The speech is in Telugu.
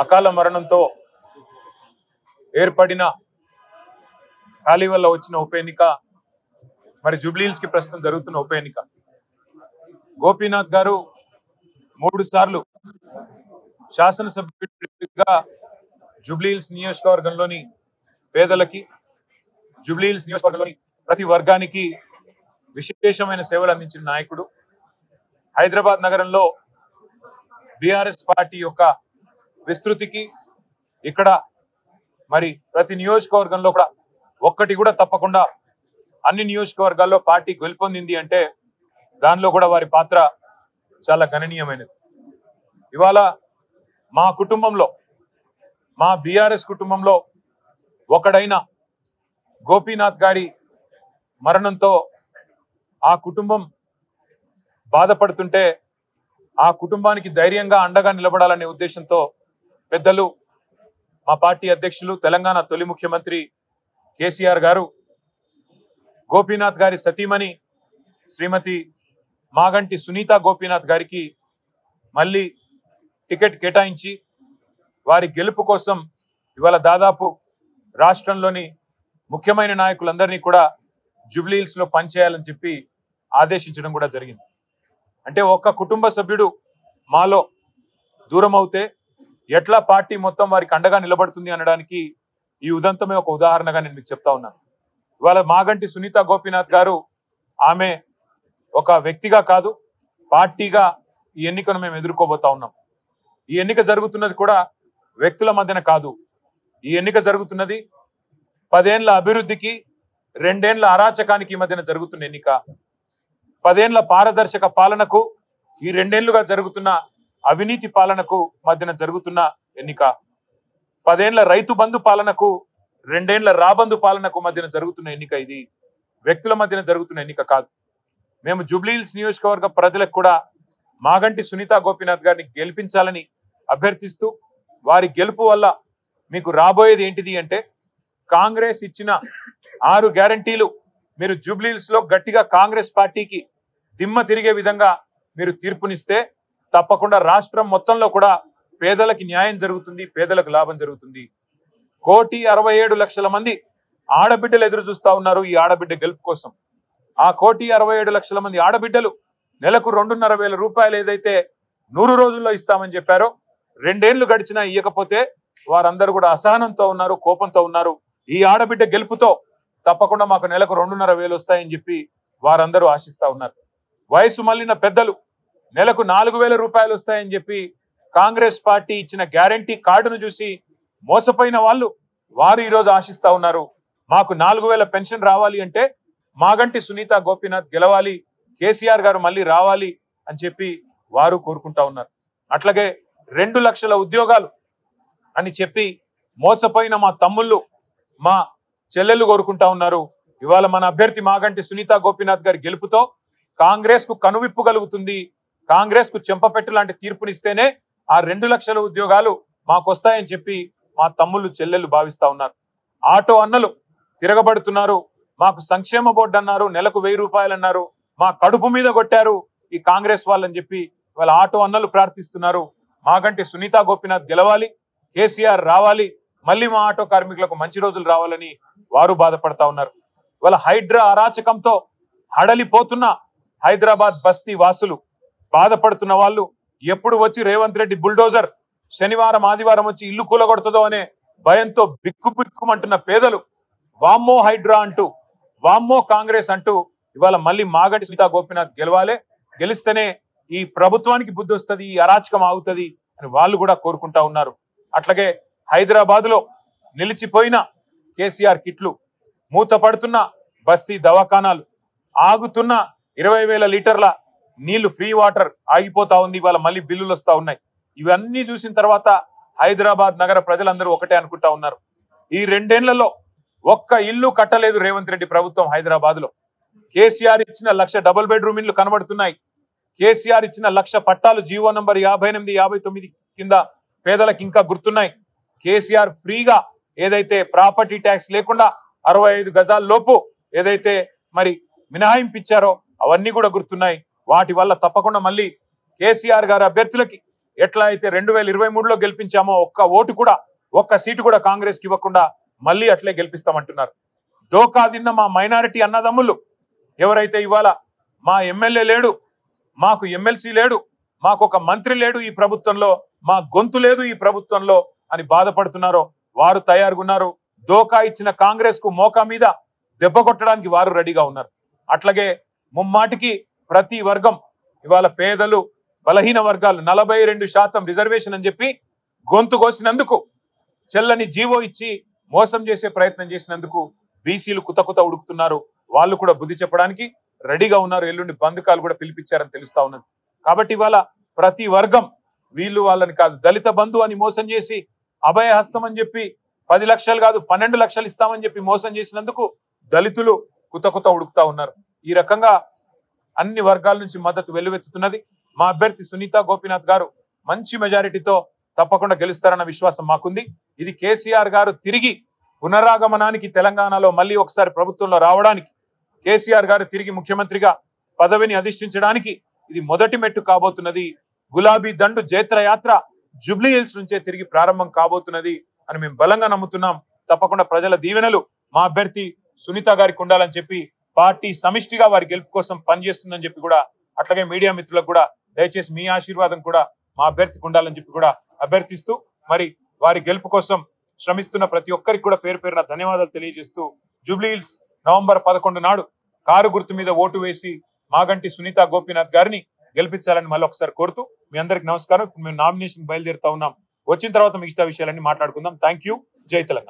అకాల మరణంతో ఏర్పడిన ఖాళీ వల్ల వచ్చిన ఉప ఎన్నిక మరి జూబ్లీహిల్స్ కి ప్రస్తుతం జరుగుతున్న ఉప ఎన్నిక. గోపీనాథ్ గారు 3 సార్లు శాసనసభ్యుడిగా జూబ్లీహిల్స్ నియోజకవర్గంలోని పేదలకి, జూబ్లీహిల్స్ నియోజకవర్గంలోని ప్రతి వర్గానికి విశేషమైన సేవలు అందించిన నాయకుడు. హైదరాబాద్ నగరంలో బీఆర్ఎస్ పార్టీ యొక్క విస్తృతికి ఇక్కడ మరి ప్రతి నియోజకవర్గంలో కూడా ఒక్కటి కూడా తప్పకుండా అన్ని నియోజకవర్గాల్లో పార్టీ గెలుపొందింది అంటే దానిలో కూడా వారి పాత్ర చాలా గణనీయమైనది. ఇవాళ మా కుటుంబంలో, మా బీఆర్ఎస్ కుటుంబంలో ఒకడైన గోపీనాథ్ గారి మరణంతో ఆ కుటుంబం బాధపడుతుంటే ఆ కుటుంబానికి ధైర్యంగా అండగా నిలబడాలనే ఉద్దేశంతో పెద్దలు మా పార్టీ అధ్యక్షులు, తెలంగాణ తొలి ముఖ్యమంత్రి కేసీఆర్ గారు గోపీనాథ్ గారి సతీమణి శ్రీమతి మాగంటి సునీత గోపీనాథ్ గారికి మళ్ళీ టికెట్ కేటాయించి వారి గెలుపు కోసం ఇవాళ దాదాపు రాష్ట్రంలోని ముఖ్యమైన నాయకులందరినీ కూడా జూబ్లీహిల్స్ లో పనిచేయాలని చెప్పి ఆదేశించడం కూడా జరిగింది. అంటే ఒక్క కుటుంబ సభ్యుడు మాలో దూరం అవుతే ఎట్లా పార్టీ మొత్తం వారికి అండగా నిలబడుతుంది అనడానికి ఈ ఉదంతమే ఒక ఉదాహరణగా నేను మీకు చెప్తా ఉన్నాను. ఇవాళ మాగంటి సునీత గోపీనాథ్ గారు, ఆమె ఒక వ్యక్తిగా కాదు, పార్టీగా ఈ ఎన్నికను మేము ఎదుర్కోబోతా ఉన్నాం. ఈ ఎన్నిక జరుగుతున్నది కూడా వ్యక్తుల మధ్యన కాదు. ఈ ఎన్నిక జరుగుతున్నది 10 ఏళ్ల అభివృద్ధికి 2 ఏళ్ల అరాచకానికి మధ్యన జరుగుతున్న ఎన్నిక. 10 ఏళ్ల పారదర్శక పాలనకు ఈ 2 ఏళ్లుగా జరుగుతున్న అవినీతి పాలనకు మధ్యన జరుగుతున్న ఎన్నిక. 10 ఏళ్ల రైతు బంధు పాలనకు 2 ఏళ్ల రాబంధు పాలనకు మధ్యన జరుగుతున్న ఎన్నిక. ఇది వ్యక్తుల మధ్యన జరుగుతున్న ఎన్నిక కాదు. మేము జూబ్లీహిల్స్ నియోజకవర్గ ప్రజలకు కూడా మాగంటి సునీత గోపీనాథ్ గారిని గెలిపించాలని అభ్యర్థిస్తూ, వారి గెలుపు వల్ల మీకు రాబోయేది ఏంటిది అంటే, కాంగ్రెస్ ఇచ్చిన 6 గ్యారంటీలు మీరు జూబ్లీహిల్స్ లో గట్టిగా కాంగ్రెస్ పార్టీకి దిమ్మ తిరిగే విధంగా మీరు తీర్పునిస్తే తప్పకుండా రాష్ట్రం మొత్తంలో కూడా పేదలకి న్యాయం జరుగుతుంది, పేదలకు లాభం జరుగుతుంది. 1,67,00,000 మంది ఆడబిడ్డలు ఎదురు చూస్తా ఉన్నారు ఈ ఆడబిడ్డ గెలుపు కోసం. ఆ 1,67,00,000 మంది ఆడబిడ్డలు నెలకు 2,500 రూపాయలు ఏదైతే 100 రోజుల్లో ఇస్తామని చెప్పారో 2 ఏళ్లు గడిచినా ఇయ్యకపోతే వారందరూ కూడా అసహనంతో ఉన్నారు, కోపంతో ఉన్నారు. ఈ ఆడబిడ్డ గెలుపుతో తప్పకుండా మాకు నెలకు 2,500 వస్తాయని చెప్పి వారందరూ ఆశిస్తా ఉన్నారు. వయసు మళ్ళిన పెద్దలు నెలకు 4,000 రూపాయలు వస్తాయని చెప్పి కాంగ్రెస్ పార్టీ ఇచ్చిన గ్యారంటీ కార్డును చూసి మోసపోయిన వాళ్ళు వారు ఈరోజు ఆశిస్తా ఉన్నారు. మాకు 4,000 పెన్షన్ రావాలి అంటే మాగంటి సునీత గోపీనాథ్ గెలవాలి, కేసీఆర్ గారు మళ్ళీ రావాలి అని చెప్పి వారు కోరుకుంటా ఉన్నారు. అట్లాగే 2 లక్షల ఉద్యోగాలు అని చెప్పి మోసపోయిన మా తమ్ముళ్ళు, మా చెల్లెళ్ళు కోరుకుంటా ఉన్నారు. ఇవాళ మన అభ్యర్థి మాగంటి సునీత గోపీనాథ్ గారి గెలుపుతో కాంగ్రెస్ కు కనువిప్పు కలుగుతుంది. కాంగ్రెస్ కు చెంపపెట్టు లాంటి తీర్పునిస్తేనే ఆ 2 లక్షల ఉద్యోగాలు మాకు వస్తాయని చెప్పి మా తమ్ముళ్ళు, చెల్లెళ్ళు భావిస్తా ఉన్నారు. ఆటో అన్నలు తిరగబడుతున్నారు. మాకు సంక్షేమ బోర్డు అన్నారు, నెలకు 1000 రూపాయలు అన్నారు, మా కడుపు మీద కొట్టారు ఈ కాంగ్రెస్ వాళ్ళని చెప్పి వాళ్ళ ఆటో అన్నలు ప్రార్థిస్తున్నారు. మాగంటి సునీత గోపీనాథ్ గెలవాలి, కేసీఆర్ రావాలి, మళ్ళీ మా ఆటో కార్మికులకు మంచి రోజులు రావాలని వారు బాధపడతా ఉన్నారు. వాళ్ళ హైడ్రా అరాచకంతో హడలిపోతున్న హైదరాబాద్ బస్తీ వాసులు, బాధపడుతున్న వాళ్ళు, ఎప్పుడు వచ్చి రేవంత్ రెడ్డి బుల్డోజర్ శనివారం ఆదివారం వచ్చి ఇల్లు కూలగొడుతుందో అనే భయంతో బిక్కుబిక్కుమంటున్న పేదలు వామ్మో హైడ్రా అంటూ, వామ్మో కాంగ్రెస్ అంటూ ఇవాళ మళ్ళీ మాగంటి సునీత గోపీనాథ్ గెలవాలి, గెలిస్తేనే ఈ ప్రభుత్వానికి బుద్ధి వస్తుంది, ఈ అరాచకం ఆగుతుంది అని వాళ్ళు కూడా కోరుకుంటా ఉన్నారు. అట్లాగే హైదరాబాద్ లో నిలిచిపోయిన కేసీఆర్ కిట్లు, మూతపడుతున్న బస్తీ దవాఖానాలు, ఆగుతున్న 20,000 లీటర్ల నీళ్లు, ఫ్రీ వాటర్ ఆగిపోతా ఉంది, ఇవాళ మళ్ళీ బిల్లులు వస్తా ఉన్నాయి. ఇవన్నీ చూసిన తర్వాత హైదరాబాద్ నగర ప్రజలందరూ ఒకటే అనుకుంటా ఉన్నారు, ఈ 2 ఏళ్లలో ఒక్క ఇల్లు కట్టలేదు రేవంత్ రెడ్డి ప్రభుత్వం హైదరాబాద్ లో. కేసీఆర్ ఇచ్చిన 1,00,000 డబుల్ బెడ్రూమ్ ఇల్లు కనబడుతున్నాయి. కేసీఆర్ ఇచ్చిన 1,00,000 పట్టాలు జీవో నంబర్ 58, 59 కింద పేదలకు ఇంకా గుర్తున్నాయి. కేసీఆర్ ఫ్రీగా ఏదైతే ప్రాపర్టీ ట్యాక్స్ లేకుండా 65 గజాల లోపు ఏదైతే మరి మినహాయింపు ఇచ్చారో అవన్నీ కూడా గుర్తున్నాయి. వాటి వల్ల తప్పకుండా మళ్ళీ కేసీఆర్ గారి అభ్యర్థులకి ఎట్లా అయితే 2023లో గెలిపించామో ఒక్క సీటు కూడా కాంగ్రెస్ కి ఇవ్వకుండా మళ్ళీ అట్లే గెలిపిస్తామంటున్నారు. దోకా తిన్న మా మైనారిటీ అన్నదమ్ములు ఎవరైతే ఇవాళ మా ఎమ్మెల్యే లేడు, మాకు ఎమ్మెల్సీ లేడు, మాకు ఒక మంత్రి లేడు ఈ ప్రభుత్వంలో, మా గొంతు లేదు ఈ ప్రభుత్వంలో అని బాధపడుతున్నారో వారు తయారుగున్నారు. దోకా ఇచ్చిన కాంగ్రెస్ కు మోకా మీద దెబ్బ కొట్టడానికి వారు రెడీగా ఉన్నారు. అట్లాగే ముమ్మాటికి ప్రతి వర్గం ఇవాళ పేదలు, బలహీన వర్గాలు 42% రిజర్వేషన్ అని చెప్పి గొంతు కోసినందుకు, చెల్లని జీవో ఇచ్చి మోసం చేసే ప్రయత్నం చేసినందుకు బీసీలు కుత ఉడుకుతున్నారు. వాళ్ళు కూడా బుద్ధి చెప్పడానికి రెడీగా ఉన్నారు. ఎల్లుండి బంధుకాలు కూడా పిలిపించారని తెలుస్తా ఉన్నది. కాబట్టి ఇవాళ ప్రతి వర్గం వీళ్ళు వాళ్ళని కాదు, దళిత బంధు అని మోసం చేసి అభయహస్తం అని చెప్పి 10 లక్షలు కాదు 12 లక్షలు ఇస్తామని చెప్పి మోసం చేసినందుకు దళితులు కుత ఉడుకుతా ఉన్నారు. ఈ రకంగా అన్ని వర్గాల నుంచి మద్దతు వెల్లువెత్తుతున్నది. మా అభ్యర్థి సునీత గోపీనాథ్ గారు మంచి మెజారిటీతో తప్పకుండా గెలుస్తారన్న విశ్వాసం మాకుంది. ఇది కేసీఆర్ గారు తిరిగి పునరాగమనానికి, తెలంగాణలో మళ్ళీ ఒకసారి ప్రభుత్వంలో రావడానికి, కేసీఆర్ గారు తిరిగి ముఖ్యమంత్రిగా పదవిని అధిష్ఠించడానికి ఇది మొదటి మెట్టు కాబోతున్నది. గులాబీ దండు జైత్రయాత్ర జూబ్లీ హిల్స్ నుంచే తిరిగి ప్రారంభం కాబోతున్నది అని మేము బలంగా నమ్ముతున్నాం. తప్పకుండా ప్రజల దీవెనలు మా అభ్యర్థి సునీత గారికి ఉండాలని చెప్పి పార్టీ సమిష్టిగా వారి గెలుపు కోసం పనిచేస్తుందని చెప్పి కూడా, అట్లాగే మీడియా మిత్రులకు కూడా దయచేసి మీ ఆశీర్వాదం కూడా మా అభ్యర్థికి ఉండాలని చెప్పి కూడా అభ్యర్థిస్తూ, మరి వారి గెలుపు కోసం శ్రమిస్తున్న ప్రతి ఒక్కరికి కూడా పేరు పేరున ధన్యవాదాలు తెలియజేస్తూ, జూబ్లీ హిల్స్ నవంబర్ 11 నాడు కారు గుర్తు మీద ఓటు వేసి మాగంటి సునీత గోపీనాథ్ గారిని గెలిపించాలని మళ్ళీ ఒకసారి కోరుతూ మీ అందరికి నమస్కారం. ఇప్పుడు మేము నామినేషన్ బయలుదేరుతా ఉన్నాం. వచ్చిన తర్వాత మిగతా విషయాలన్నీ మాట్లాడుకుందాం. Thank you. జై తెలంగాణ.